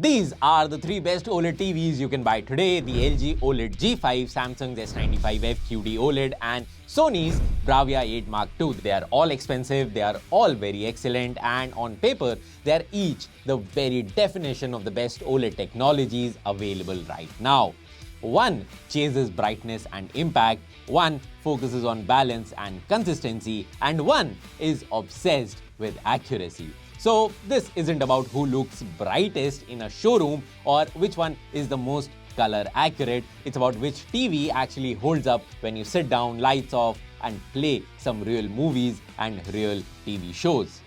These are the three best OLED TVs you can buy today: the LG OLED G5, Samsung's S95F QD-OLED, and Sony's BRAVIA 8 Mark II. They are all expensive, they are all very excellent, and on paper, they are each the very definition of the best OLED technologies available right now. One chases brightness and impact, one focuses on balance and consistency, and one is obsessed with accuracy. So this isn't about who looks brightest in a showroom or which one is the most color accurate. It's about which TV actually holds up when you sit down, lights off, and play some real movies and real TV shows.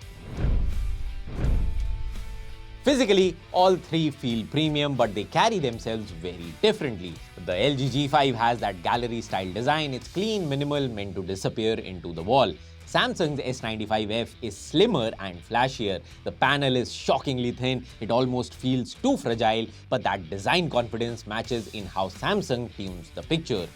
Physically, all three feel premium, but they carry themselves very differently. The LG G5 has that gallery-style design. It's clean, minimal, meant to disappear into the wall. Samsung's S95F is slimmer and flashier. The panel is shockingly thin. It almost feels too fragile, but that design confidence matches in how Samsung tunes the picture.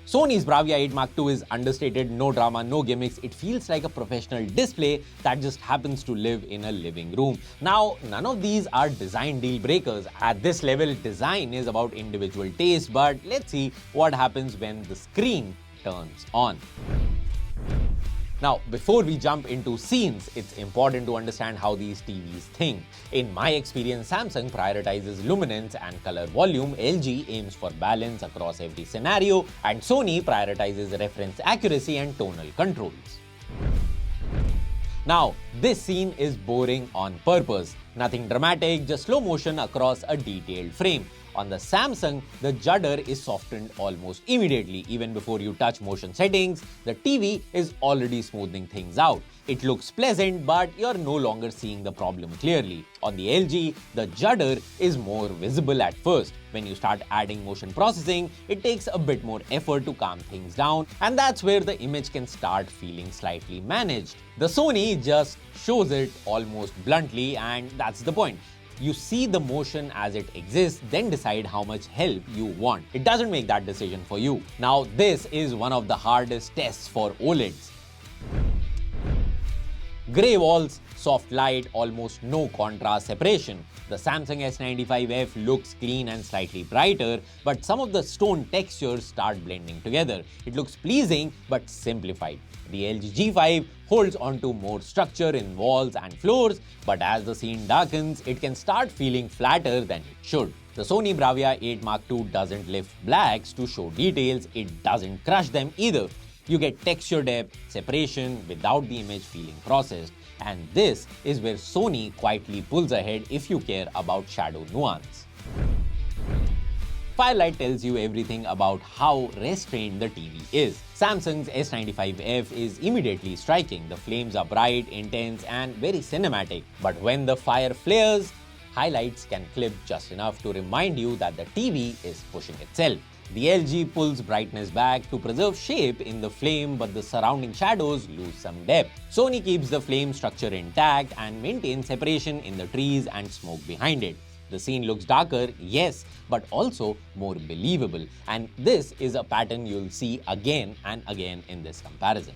Sony's BRAVIA 8 Mark II is understated, no drama, no gimmicks. It feels like a professional display that just happens to live in a living room. Now, none of these are design deal breakers. At this level, design is about individual taste, but let's see what happens when the screen turns on. Now, before we jump into scenes, it's important to understand how these TVs think. In my experience, Samsung prioritizes luminance and color volume, LG aims for balance across every scenario, and Sony prioritizes reference accuracy and tonal controls. Now, this scene is boring on purpose. Nothing dramatic, just slow motion across a detailed frame. On the Samsung, the judder is softened almost immediately. Even before you touch motion settings, the TV is already smoothing things out. It looks pleasant, but you're no longer seeing the problem clearly. On the LG, the judder is more visible at first. When you start adding motion processing, it takes a bit more effort to calm things down, and that's where the image can start feeling slightly managed. The Sony just shows it almost bluntly, and that's the point. You see the motion as it exists, then decide how much help you want. It doesn't make that decision for you. Now, this is one of the hardest tests for OLEDs. Grey walls, soft light, almost no contrast separation. The Samsung S95F looks clean and slightly brighter, but some of the stone textures start blending together. It looks pleasing but simplified. The LG G5 holds onto more structure in walls and floors, but as the scene darkens, it can start feeling flatter than it should. The Sony BRAVIA 8 Mark II doesn't lift blacks to show details, it doesn't crush them either. You get texture depth, separation without the image feeling processed. And this is where Sony quietly pulls ahead if you care about shadow nuance. Firelight tells you everything about how restrained the TV is. Samsung's S95F is immediately striking. The flames are bright, intense, and very cinematic. But when the fire flares, highlights can clip just enough to remind you that the TV is pushing itself. The LG pulls brightness back to preserve shape in the flame, but the surrounding shadows lose some depth. Sony keeps the flame structure intact and maintains separation in the trees and smoke behind it. The scene looks darker, yes, but also more believable. And this is a pattern you'll see again and again in this comparison.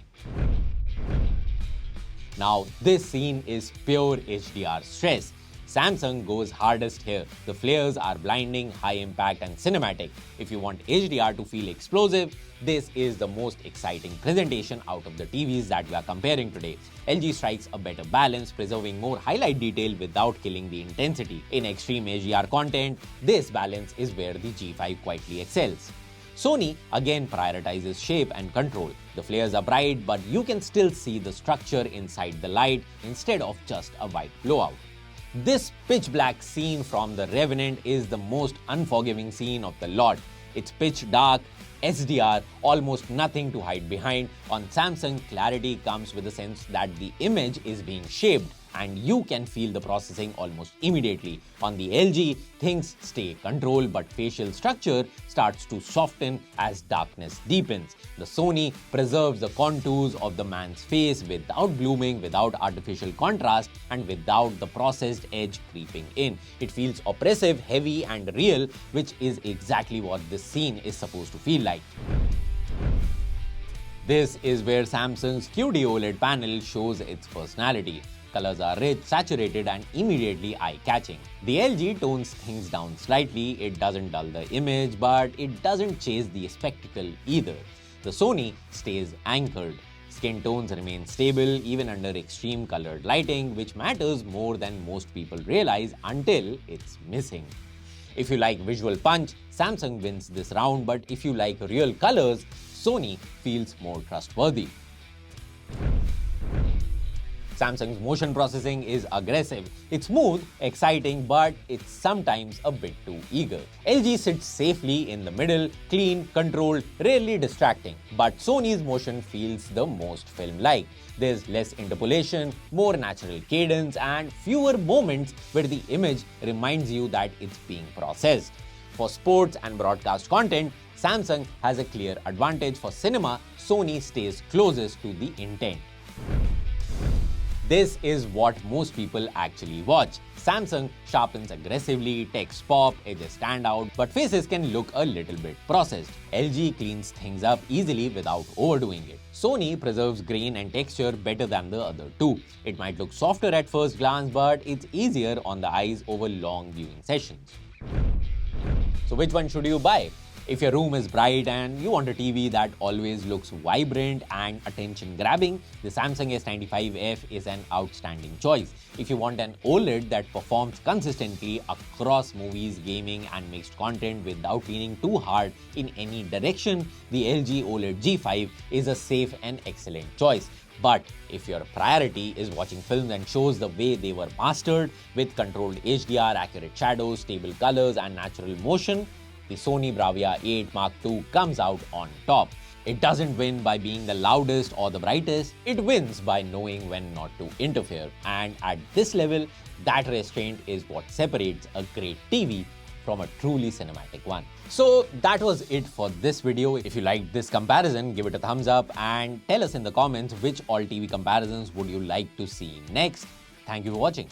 Now, this scene is pure HDR stress. Samsung goes hardest here. The flares are blinding, high impact, and cinematic. If you want HDR to feel explosive, this is the most exciting presentation out of the TVs that we are comparing today. LG strikes a better balance, preserving more highlight detail without killing the intensity. In extreme HDR content, this balance is where the G5 quietly excels. Sony again prioritizes shape and control. The flares are bright, but you can still see the structure inside the light instead of just a white blowout. This pitch black scene from The Revenant is the most unforgiving scene of the lot. It's pitch dark, SDR, almost nothing to hide behind. On Samsung, clarity comes with the sense that the image is being shaped, and you can feel the processing almost immediately. On the LG, things stay controlled, but facial structure starts to soften as darkness deepens. The Sony preserves the contours of the man's face without blooming, without artificial contrast, and without the processed edge creeping in. It feels oppressive, heavy, and real, which is exactly what this scene is supposed to feel like. This is where Samsung's QD-OLED panel shows its personality. Colors are rich, saturated and immediately eye-catching. The LG tones things down slightly. It doesn't dull the image, but it doesn't chase the spectacle either. The Sony stays anchored. Skin tones remain stable even under extreme colored lighting, which matters more than most people realize until it's missing. If you like visual punch, Samsung wins this round, but if you like real colors, Sony feels more trustworthy. Samsung's motion processing is aggressive. It's smooth, exciting, but it's sometimes a bit too eager. LG sits safely in the middle, clean, controlled, rarely distracting. But Sony's motion feels the most film-like. There's less interpolation, more natural cadence, and fewer moments where the image reminds you that it's being processed. For sports and broadcast content, Samsung has a clear advantage. For cinema, Sony stays closest to the intent. This is what most people actually watch. Samsung sharpens aggressively, texts pop, edges stand out, but faces can look a little bit processed. LG cleans things up easily without overdoing it. Sony preserves grain and texture better than the other two. It might look softer at first glance, but it's easier on the eyes over long viewing sessions. So which one should you buy? If your room is bright and you want a TV that always looks vibrant and attention-grabbing, the Samsung S95F is an outstanding choice. If you want an OLED that performs consistently across movies, gaming and mixed content without leaning too hard in any direction, the LG OLED G5 is a safe and excellent choice. But if your priority is watching films and shows the way they were mastered, with controlled HDR, accurate shadows, stable colors and natural motion, the Sony BRAVIA 8 Mark II comes out on top. It doesn't win by being the loudest or the brightest, it wins by knowing when not to interfere. And at this level, that restraint is what separates a great TV from a truly cinematic one. So that was it for this video. If you liked this comparison, give it a thumbs up and tell us in the comments which all TV comparisons would you like to see next. Thank you for watching.